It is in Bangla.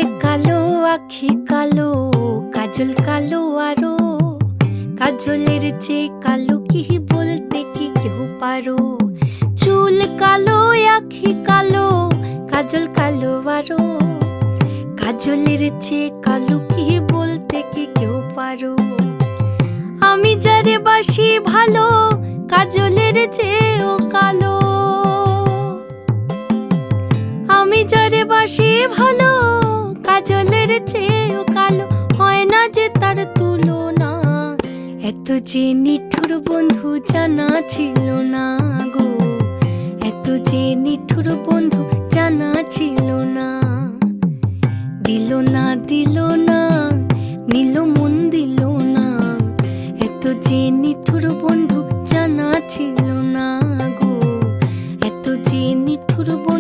কালো, আখি কালো, কাজল কালো আরো। কাজলের চেয়ে কালো কি বলতে কি কেউ পারো? চুল কালো, আখি কালো, কাজল কালো আরো। কাজলের চেয়ে কালো কি বলতে কি কেউ পারো? আমি যারে বাসি ভালো, কাজলের চেয়েও কালো। আমি যারে বাসি ভালো, কাজলের চেয়েও কালো। হয় না যে তার তুলনা, এত যে নিঠুর বন্ধু জানা ছিল না গো। এত যে নিঠুর বন্ধু জানা ছিল না। দিল না, দিল না, নিল মন দিল না। এত যে নিঠুর বন্ধু জানা ছিল না গো। এত যে নিঠুর বন্ধু